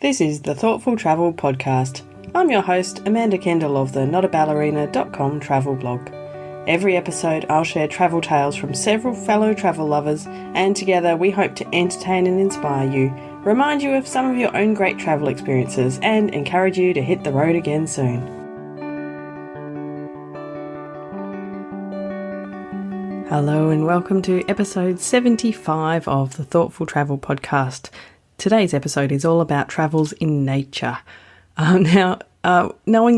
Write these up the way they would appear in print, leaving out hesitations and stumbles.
This is the Thoughtful Travel Podcast. I'm your host, Amanda Kendall of the notaballerina.com travel blog. Every episode I'll share travel tales from several fellow travel lovers, and together we hope to entertain and inspire you, remind you of some of your own great travel experiences, and encourage you to hit the road again soon. Hello and welcome to episode 75 of the Thoughtful Travel Podcast. Today's episode is all about travels in nature. Knowing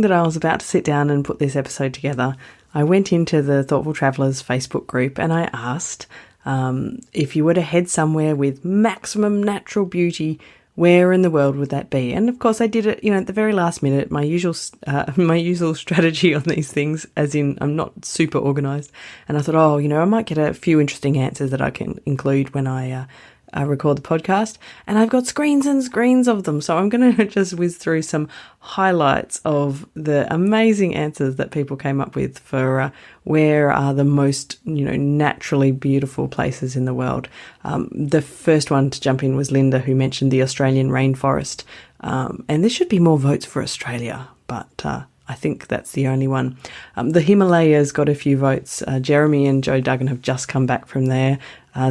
that I was about to sit down and put this episode together, I went into the Thoughtful Travellers Facebook group and I asked if you were to head somewhere with maximum natural beauty, where in the world would that be? And of course I did it, at the very last minute, my usual strategy on these things, as in I'm not super organised. And I thought, I might get a few interesting answers that I can include when I record the podcast, and I've got screens and screens of them. So I'm going to just whiz through some highlights of the amazing answers that people came up with for where are the most, naturally beautiful places in the world. The first one to jump in was Linda, who mentioned the Australian rainforest. And there should be more votes for Australia, but I think that's the only one. The Himalayas got a few votes. Jeremy and Joe Duggan have just come back from there.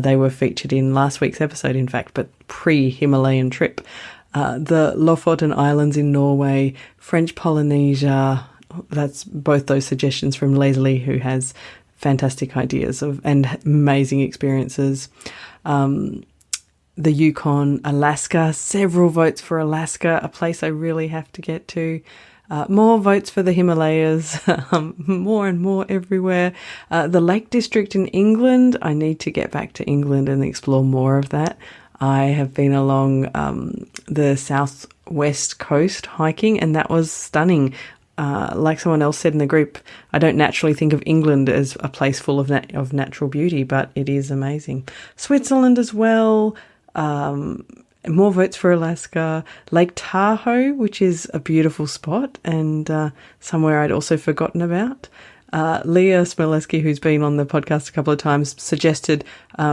They were featured in last week's episode, in fact, but pre-Himalayan trip. The Lofoten Islands in Norway, French Polynesia, that's both those suggestions from Leslie, who has fantastic ideas and amazing experiences. The Yukon, Alaska, several votes for Alaska, a place I really have to get to. More votes for the Himalayas, more and more everywhere. The Lake District in England, I need to get back to England and explore more of that. I have been along the southwest coast hiking, and that was stunning. Like someone else said in the group, I don't naturally think of England as a place full of natural beauty, but it is amazing. Switzerland as well. More votes for Alaska. Lake Tahoe, which is a beautiful spot and somewhere I'd also forgotten about. Leah Smoleski, who's been on the podcast a couple of times, suggested,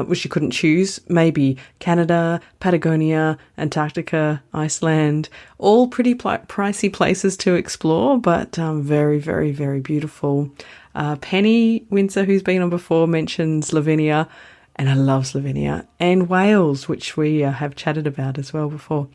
which she couldn't choose, maybe Canada, Patagonia, Antarctica, Iceland, all pretty pricey places to explore, but very, very, very beautiful. Penny Windsor, who's been on before, mentioned Slovenia. And I love Slovenia, and Wales, which we have chatted about as well before.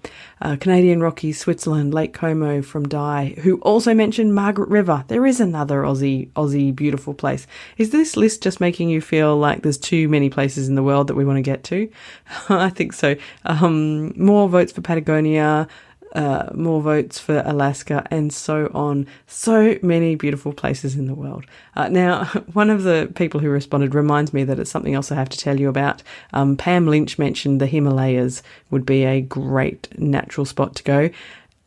Canadian Rockies, Switzerland, Lake Como from Di, who also mentioned Margaret River. There is another Aussie beautiful place. Is this list just making you feel like there's too many places in the world that we want to get to? I think so. More votes for Patagonia, more votes for Alaska, and so on. So many beautiful places in the world. Now, one of the people who responded reminds me that it's something else I have to tell you about. Pam Lynch mentioned the Himalayas would be a great natural spot to go,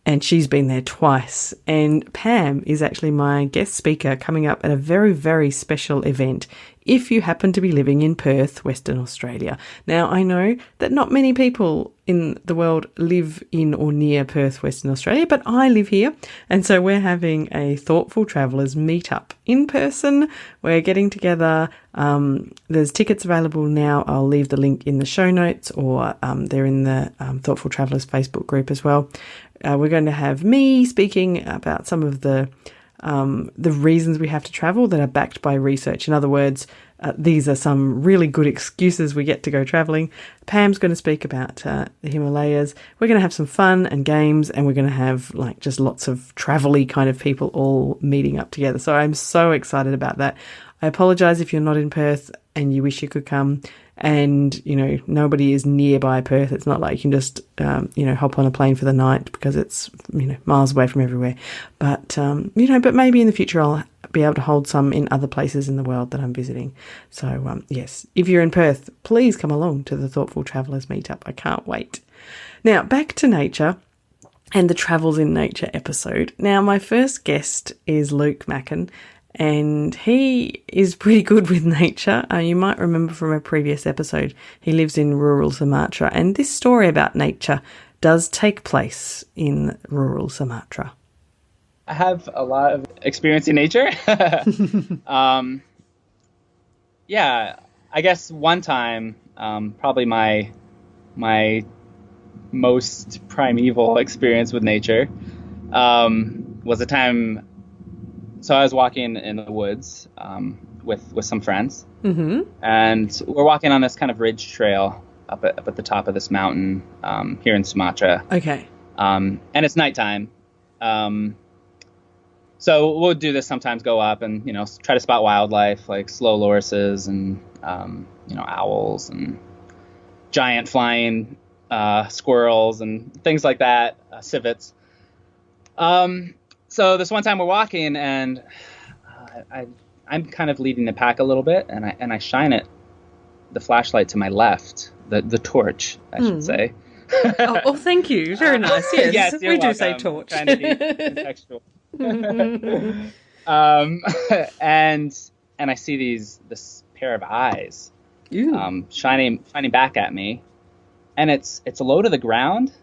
and she's been there twice. And Pam is actually my guest speaker coming up at a very, very special event if you happen to be living in Perth, Western Australia. Now, I know that not many people in the world live in or near Perth, Western Australia, but I live here. And so we're having a Thoughtful Travellers meetup in person. We're getting together. There's tickets available now. I'll leave the link in the show notes, or they're in the Thoughtful Travellers Facebook group as well. We're going to have me speaking about some of the reasons we have to travel that are backed by research. In other words, these are some really good excuses we get to go travelling. Pam's going to speak about the Himalayas. We're going to have some fun and games, and we're going to have just lots of travel-y kind of people all meeting up together. So I'm so excited about that. I apologise if you're not in Perth and you wish you could come. And, nobody is nearby Perth. It's not like you can just, hop on a plane for the night because it's, miles away from everywhere. But, but maybe in the future I'll be able to hold some in other places in the world that I'm visiting. So, yes, if you're in Perth, please come along to the Thoughtful Travellers meetup. I can't wait. Now, back to nature and the Travels in Nature episode. Now, my first guest is Luke Mackin, and he is pretty good with nature. You might remember from a previous episode, he lives in rural Sumatra, and this story about nature does take place in rural Sumatra. I have a lot of experience in nature. Yeah, I guess one time, probably my most primeval experience with nature was a time. So I was walking in the woods with some friends, and we're walking on this kind of ridge trail up at the top of this mountain here in Sumatra. Okay. And it's nighttime. So we'll do this sometimes, go up and, try to spot wildlife like slow lorises and, owls and giant flying squirrels and things like that, civets. So this one time we're walking and I'm kind of leading the pack a little bit, and I shine the flashlight to my left, the torch, I should say. Oh, thank you. Very nice. Yes, yes, we welcome. do say torch. Trying to be contextual. And I see this pair of eyes shining back at me, and it's low to the ground,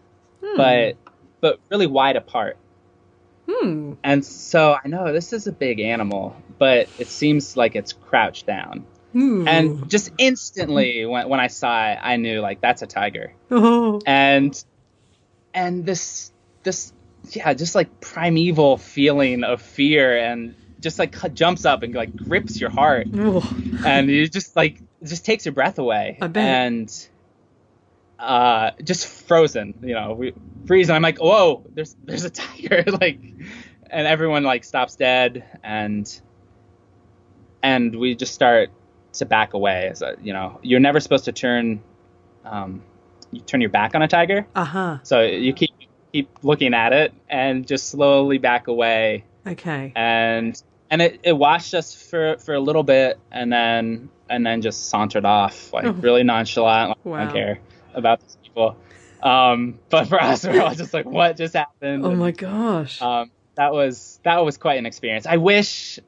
but really wide apart. And so I know this is a big animal, but it seems like it's crouched down. And just instantly when I saw it, I knew like that's a tiger. And this just like primeval feeling of fear and just like jumps up and like grips your heart. And you just like it just takes your breath away. I bet. And just frozen, we freeze, and I'm like, whoa, there's a tiger, like, and everyone like stops dead, and we just start to back away. So, you're never supposed to turn your back on a tiger. So you keep looking at it and just slowly back away. Okay. And it watched us for a little bit, and then just sauntered off, like really nonchalant, like, wow. I don't care about these people. But for us, we're all just like, what just happened? Oh my gosh. That was quite an experience. I wish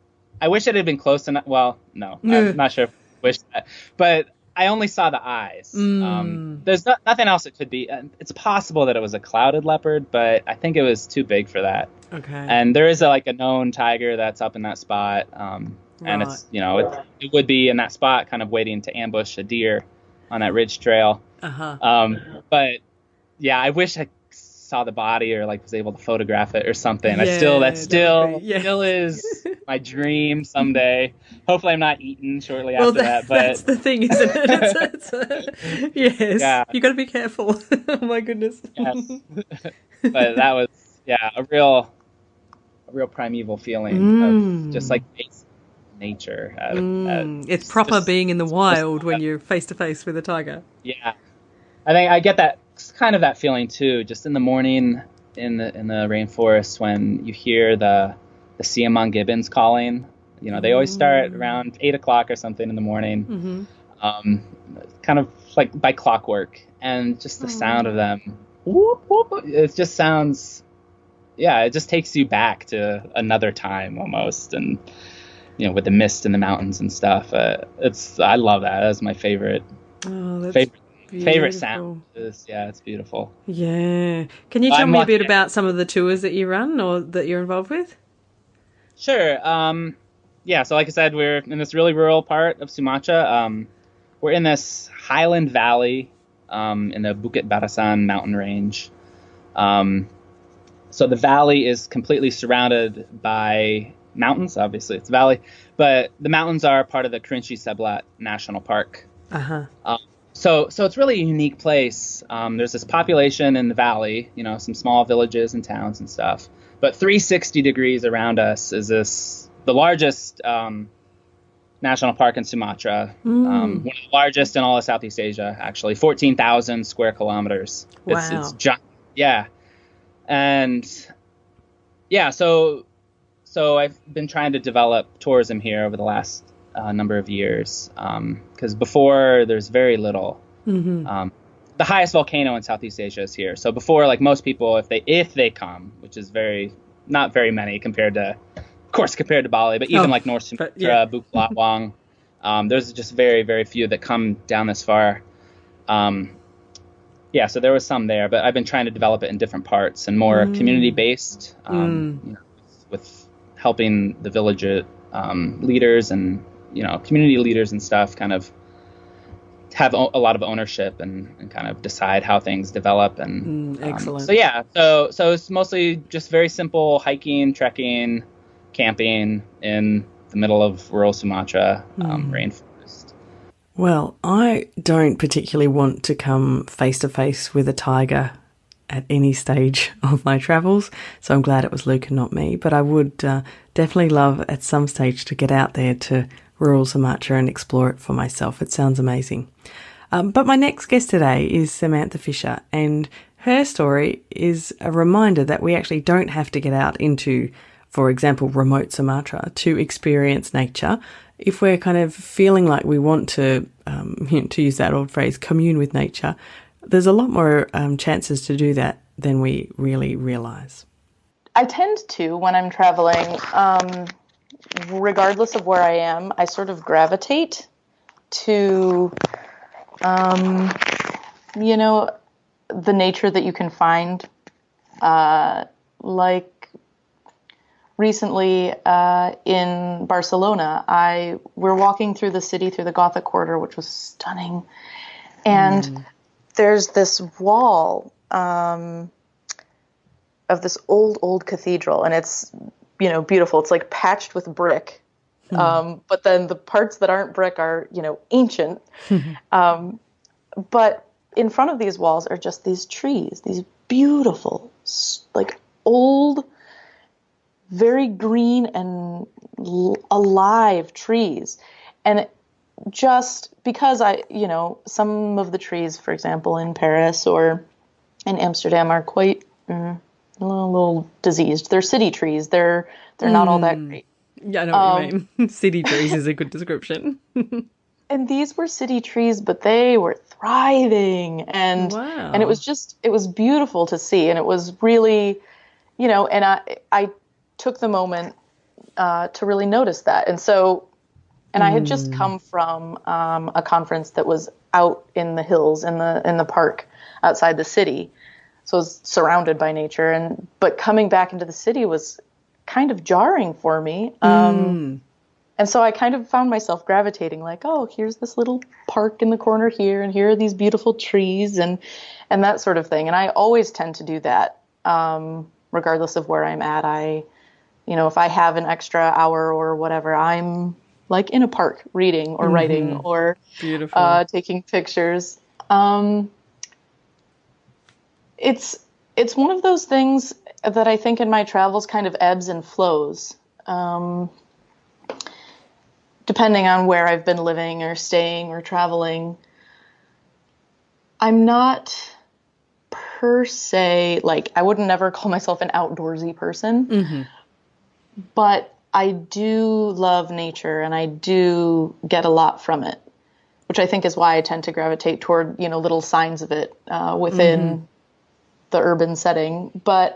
it had been close enough. Well, no, I'm not sure if I wish that, but I only saw the eyes. There's nothing else it could be. It's possible that it was a clouded leopard, but I think it was too big for that. Okay. And there is a known tiger that's up in that spot. And it's, it would be in that spot kind of waiting to ambush a deer on that ridge trail. But yeah, I wish I saw the body or like was able to photograph it or something. Yeah, that still is my dream someday. Hopefully I'm not eaten shortly after that. But that's the thing, isn't it? Yes. Yeah. You got to be careful. Oh my goodness. Yes. But that was a real primeval feeling of just like nature. It's proper being in the wild when you're face to face with a tiger. Yeah, I think I get that kind of that feeling too. Just in the morning in the rainforest when you hear the siamang gibbons calling. They always start around 8 o'clock or something in the morning, kind of like by clockwork, and just the sound of them. Whoop, whoop, it just sounds. Yeah, it just takes you back to another time almost, and with the mist in the mountains and stuff. I love that. That's my favorite. Oh, that's favorite sound. It's beautiful. Yeah. Can you tell me a bit about some of the tours that you run or that you're involved with? Sure. So like I said, we're in this really rural part of Sumatra. We're in this highland valley in the Bukit Barisan mountain range. So the valley is completely surrounded by mountains. Obviously, it's a valley, but the mountains are part of the Kerinci Seblat National Park. So it's really a unique place. There's this population in the valley, some small villages and towns and stuff. But 360 degrees around us is the largest national park in Sumatra. One of the largest in all of Southeast Asia, actually. 14,000 square kilometers. Wow. It's giant. Yeah. And yeah, so I've been trying to develop tourism here over the last number of years, because before there's very little. The highest volcano in Southeast Asia is here. So before, like most people, if they come, which is not very many compared to Bali, but even like North Sumatra, Bukit Lawang, there's just very, very few that come down this far. So there was some there, but I've been trying to develop it in different parts and more community-based, with helping the village leaders and, community leaders and stuff kind of have a lot of ownership and kind of decide how things develop. And excellent. So it's mostly just very simple hiking, trekking, camping in the middle of rural Sumatra, rainforest. Well, I don't particularly want to come face to face with a tiger at any stage of my travels, so I'm glad it was Luke and not me. But I would definitely love at some stage to get out there to rural Sumatra and explore it for myself. It sounds amazing. But my next guest today is Samantha Fisher, and her story is a reminder that we actually don't have to get out into, for example, remote Sumatra to experience nature. If we're kind of feeling like we want to, to use that old phrase, commune with nature, there's a lot more chances to do that than we really realise. I tend to, when I'm traveling, regardless of where I am, I sort of gravitate to, the nature that you can find. Like recently in Barcelona, we're walking through the city, through the Gothic Quarter, which was stunning. And there's this wall of this old cathedral, and it's, beautiful. It's like patched with brick. But then the parts that aren't brick are, ancient. But in front of these walls are just these trees, these beautiful, like old, very green and alive trees. And just because some of the trees, for example, in Paris or in Amsterdam are quite a little diseased. They're city trees. They're not all that great. Yeah, I know what you mean. City trees is a good description. And these were city trees, but they were thriving. And wow. And it was beautiful to see. And it was really, and I took the moment to really notice that. And so, and I had just come from a conference that was out in the hills, in the park outside the city. So I was surrounded by nature, but coming back into the city was kind of jarring for me. And so I kind of found myself gravitating like, oh, here's this little park in the corner here, and here are these beautiful trees and that sort of thing. And I always tend to do that, regardless of where I'm at. If I have an extra hour or whatever, I'm like in a park reading or writing or taking pictures. It's one of those things that I think in my travels kind of ebbs and flows, depending on where I've been living or staying or traveling. I'm not per se, like, I would never call myself an outdoorsy person, but I do love nature and I do get a lot from it, which I think is why I tend to gravitate toward, little signs of it within the urban setting. But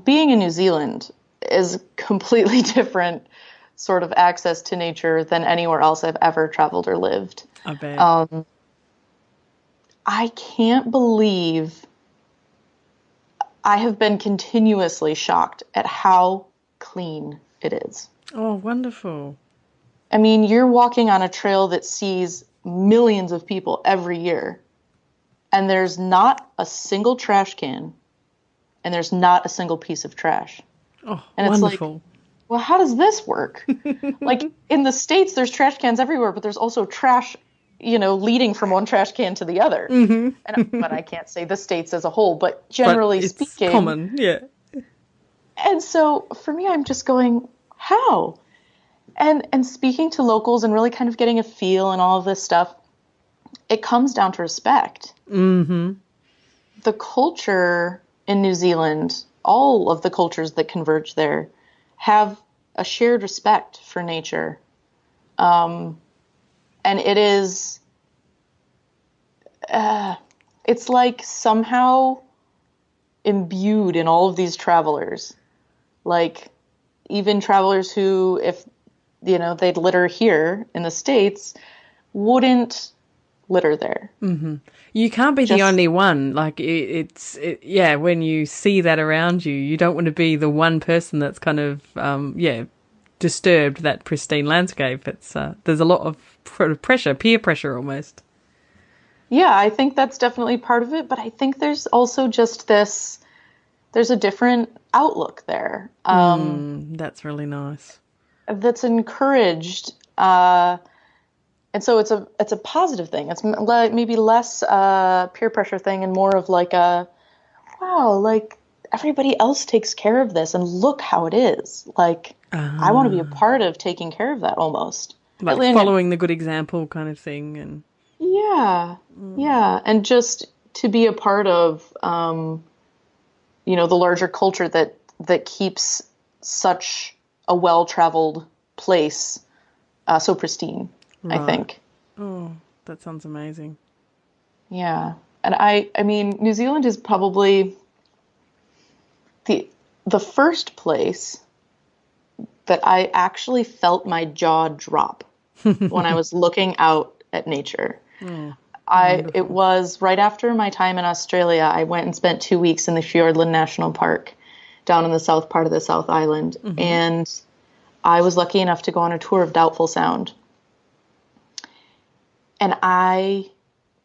being in New Zealand is completely different sort of access to nature than anywhere else I've ever traveled or lived. I bet. I can't believe I have been continuously shocked at how clean it is. Oh, wonderful. I mean, you're walking on a trail that sees millions of people every year, and there's not a single trash can, and there's not a single piece of trash. Oh, and wonderful. It's like, well, how does this work? Like, in the States, there's trash cans everywhere, but there's also trash, leading from one trash can to the other. But I can't say the States as a whole, but generally it's speaking. Common, yeah. And so for me, I'm just going, how? And speaking to locals and really kind of getting a feel and all of this stuff, it comes down to respect. The culture in New Zealand, all of the cultures that converge there, have a shared respect for nature. And it is, it's like somehow imbued in all of these travelers. Like, even travelers who, if, they'd litter here in the States, wouldn't litter there. You can't be the only one. Like, when you see that around you, you don't want to be the one person that's kind of, disturbed that pristine landscape. It's there's a lot of pressure, peer pressure almost. Yeah, I think that's definitely part of it, but I think there's also just there's a different outlook there. That's really nice. That's encouraged, and so it's a positive thing. It's maybe less peer pressure thing and more of like a, wow, like everybody else takes care of this and look how it is. Like, I want to be a part of taking care of that almost. Like following the good example kind of thing. And yeah. And just to be a part of, the larger culture that keeps such a well-traveled place so pristine, right. I think. Oh, that sounds amazing. Yeah. And I mean, New Zealand is probably the first place that I actually felt my jaw drop when I was looking out at nature. It was right after my time in Australia. I went and spent 2 weeks in the Fiordland National Park down in the south part of the South Island. Mm-hmm. And I was lucky enough to go on a tour of Doubtful Sound. And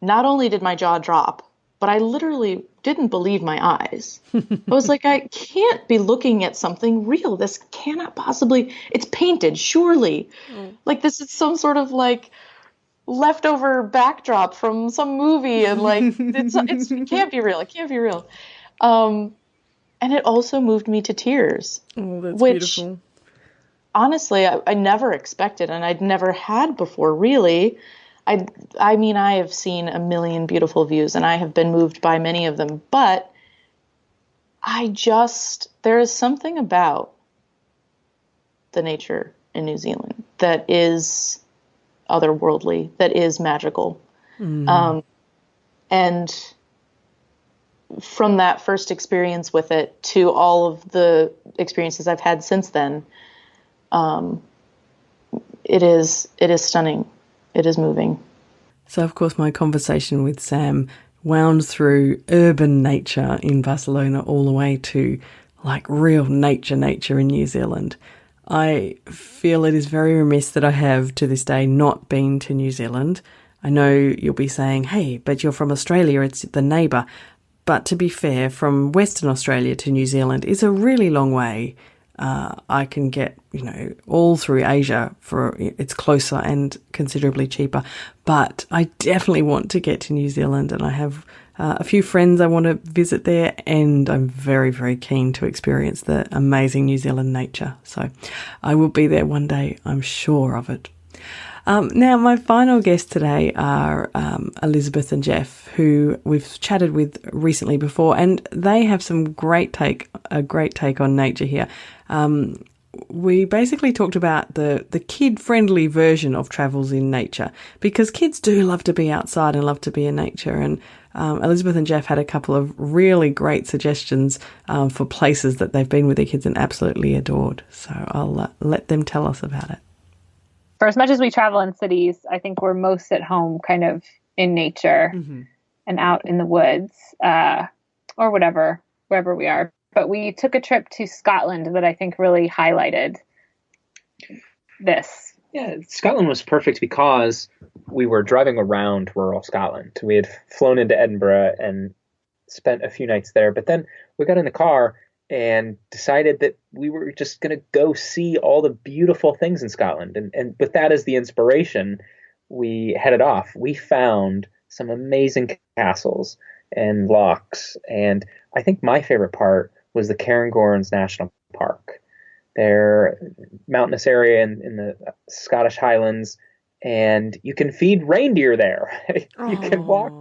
not only did my jaw drop, but I literally didn't believe my eyes. I was like, I can't be looking at something real. This cannot possibly, it's painted, surely. Like this is some sort of like leftover backdrop from some movie, and like it can't be real. It can't be real. And it also moved me to tears. Oh, that's which, beautiful. Honestly, I never expected, and I'd never had before, really. I mean, I have seen a million beautiful views, and I have been moved by many of them, but there is something about the nature in New Zealand that is otherworldly, that is magical. And from that first experience with it to all of the experiences I've had since then, it is stunning. It is moving. So, of course, my conversation with Sam wound through urban nature in Barcelona all the way to like real nature in New Zealand. I feel it is very remiss that I have to this day not been to New Zealand. I know you'll be saying, hey, but you're from Australia, it's the neighbour. But to be fair, from Western Australia to New Zealand is a really long way. I can get, all through Asia it's closer and considerably cheaper. But I definitely want to get to New Zealand, and I have a few friends I want to visit there, and I'm very, very keen to experience the amazing New Zealand nature. So I will be there one day, I'm sure of it. Now, my final guests today are Elizabeth and Jeff, who we've chatted with recently before, and they have a great take on nature here. We basically talked about the kid-friendly version of travels in nature, because kids do love to be outside and love to be in nature. And Elizabeth and Jeff had a couple of really great suggestions for places that they've been with their kids and absolutely adored. So I'll let them tell us about it. For as much as we travel in cities, I think we're most at home kind of in nature and out in the woods or wherever we are. But we took a trip to Scotland that I think really highlighted this. Yeah, Scotland was perfect because we were driving around rural Scotland. We had flown into Edinburgh and spent a few nights there, but then we got in the car and decided that we were just going to go see all the beautiful things in Scotland. And with that as the inspiration, we headed off. We found some amazing castles and lochs. And I think my favorite part was the Cairngorms National Park. They're mountainous area in the Scottish Highlands, and you can feed reindeer there. You can walk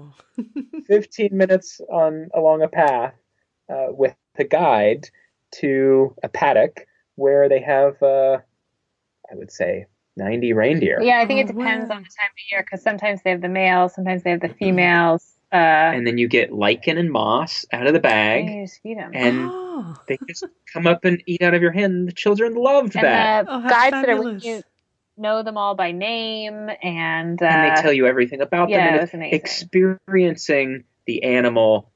15 minutes along a path with a guide to a paddock where they have, I would say, 90 reindeer. Yeah, I think it depends on the time of year, because sometimes they have the males, sometimes they have the females. And then you get lichen and moss out of the bag. And you just feed them. And they just come up and eat out of your hand. The children loved that. And the guides that are with you know them all by name. And they tell you everything about them. And it was amazing. Experiencing the animal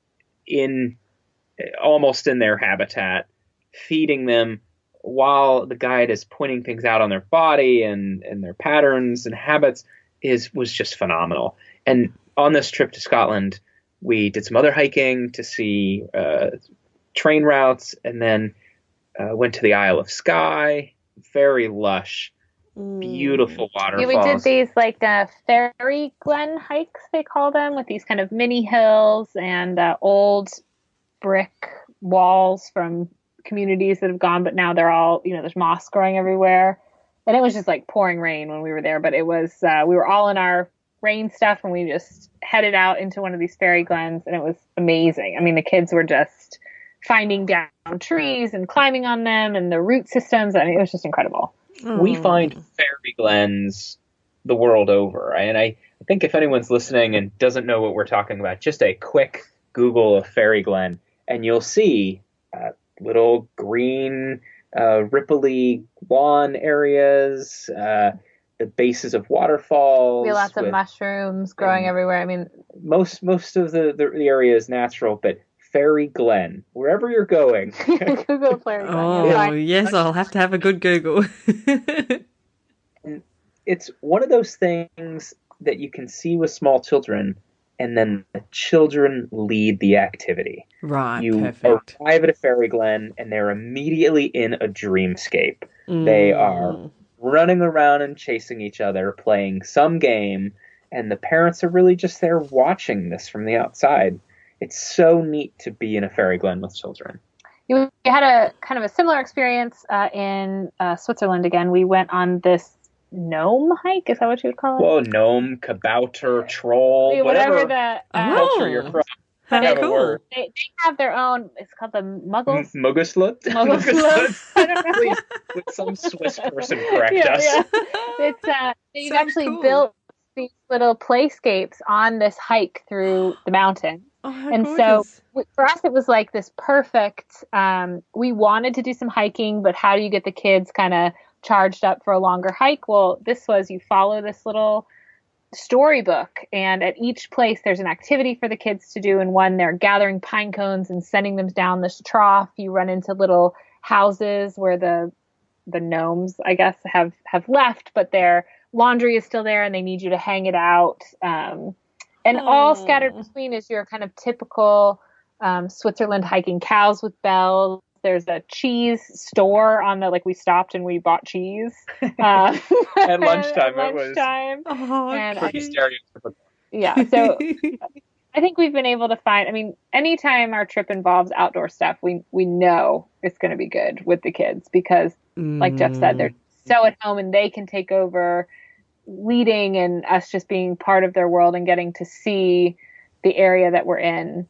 almost in their habitat, feeding them, while the guide is pointing things out on their body and their patterns and habits was just phenomenal. And on this trip to Scotland, we did some other hiking to see train routes, and then went to the Isle of Skye. Very lush, beautiful waterfalls. Yeah, we did these like fairy glen hikes, they call them, with these kind of mini hills and old brick walls from communities that have gone, but now they're all, there's moss growing everywhere. And it was just like pouring rain when we were there, but it was, we were all in our rain stuff and we just headed out into one of these fairy glens, and it was amazing. I mean, the kids were just finding down trees and climbing on them and the root systems. I mean, it was just incredible. We find fairy glens the world over. And I think if anyone's listening and doesn't know what we're talking about, just a quick Google of fairy glen, and you'll see little green, ripply lawn areas, the bases of waterfalls. Lots of mushrooms growing everywhere. I mean, most of the area is natural, but Fairy Glen, wherever you're going. Google Fairy Glen. Oh, yes, I'll have to have a good Google. It's one of those things that you can see with small children, and then the children lead the activity. Right, you perfect. arrive at a Fairy Glen, and they're immediately in a dreamscape. They are running around and chasing each other, playing some game, and the parents are really just there watching this from the outside. It's so neat to be in a Fairy Glen with children. We had a kind of a similar experience in Switzerland again. We went on this gnome hike. Is that what you would call it? Well, gnome, kabouter, troll, whatever the culture you're from. How cool. They have their own, it's called the Muggles. Muggelslut? I don't know. Please, would some Swiss person correct us? Yeah. It's, they've actually built these little playscapes on this hike through the mountain. Oh, and gorgeous. So for us, it was like this perfect, we wanted to do some hiking, but how do you get the kids kind of charged up for a longer hike? Well, this was, you follow this little storybook, and at each place there's an activity for the kids to do. And one, they're gathering pine cones and sending them down this trough. You run into little houses where the gnomes, I guess, have left, but their laundry is still there and they need you to hang it out. And all scattered between is your kind of typical Switzerland hiking, cows with bells. There's a cheese store on the, like, we stopped and we bought cheese. At lunchtime. At lunchtime. Oh, pretty stereotypical. Yeah, so I think we've been able to find, I mean, anytime our trip involves outdoor stuff, we know it's going to be good with the kids because, like Jeff said, they're so at home and they can take over leading and us just being part of their world and getting to see the area that we're in.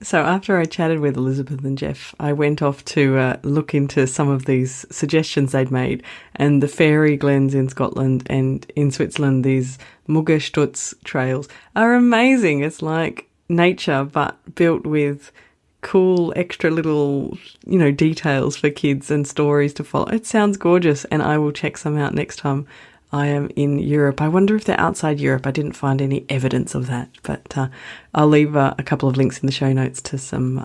So after I chatted with Elizabeth and Jeff, I went off to look into some of these suggestions they'd made, and the fairy glens in Scotland and in Switzerland, these Muggerstutz trails are amazing. It's like nature, but built with cool extra little, details for kids and stories to follow. It sounds gorgeous, and I will check some out next time I am in Europe. I wonder if they're outside Europe. I didn't find any evidence of that, but I'll leave a couple of links in the show notes to some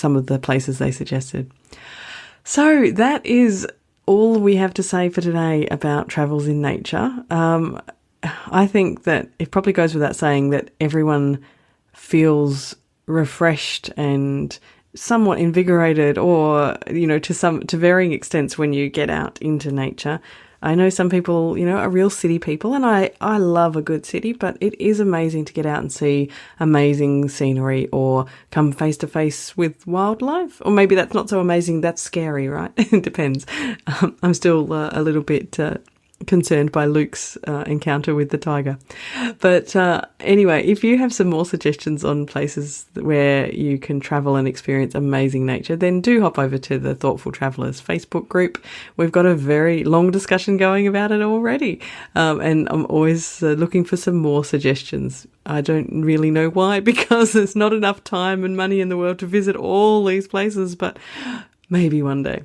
of the places they suggested. So that is all we have to say for today about travels in nature. I think that it probably goes without saying that everyone feels refreshed and somewhat invigorated, or to varying extents when you get out into nature. I know some people, are real city people, and I love a good city, but it is amazing to get out and see amazing scenery or come face to face with wildlife. Or maybe that's not so amazing, that's scary, right? It depends. I'm still a little bit concerned by Luke's encounter with the tiger. But anyway, if you have some more suggestions on places where you can travel and experience amazing nature, then do hop over to the Thoughtful Travellers Facebook group. We've got a very long discussion going about it already. And I'm always looking for some more suggestions. I don't really know why, because there's not enough time and money in the world to visit all these places, but maybe one day.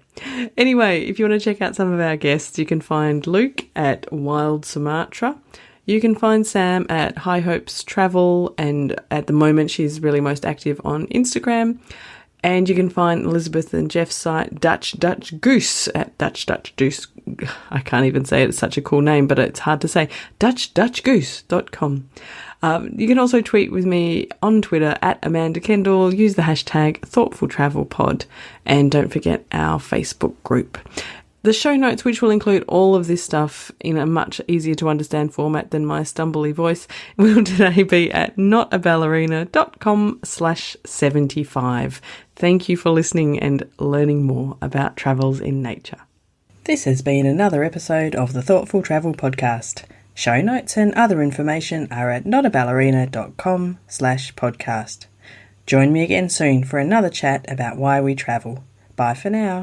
Anyway, if you want to check out some of our guests, you can find Luke at Wild Sumatra. You can find Sam at High Hopes Travel, and at the moment she's really most active on Instagram. And you can find Elizabeth and Jeff's site, Dutch Goose, at Goose. I can't even say it. It's such a cool name, but it's hard to say. Dutchgoose.com. You can also tweet with me on Twitter at Amanda Kendall. Use the hashtag ThoughtfulTravelPod. And don't forget our Facebook group. The show notes, which will include all of this stuff in a much easier to understand format than my stumbly voice, will today be at notaballerina.com/75. Thank you for listening and learning more about travels in nature. This has been another episode of the Thoughtful Travel Podcast. Show notes and other information are at notaballerina.com/podcast. Join me again soon for another chat about why we travel. Bye for now.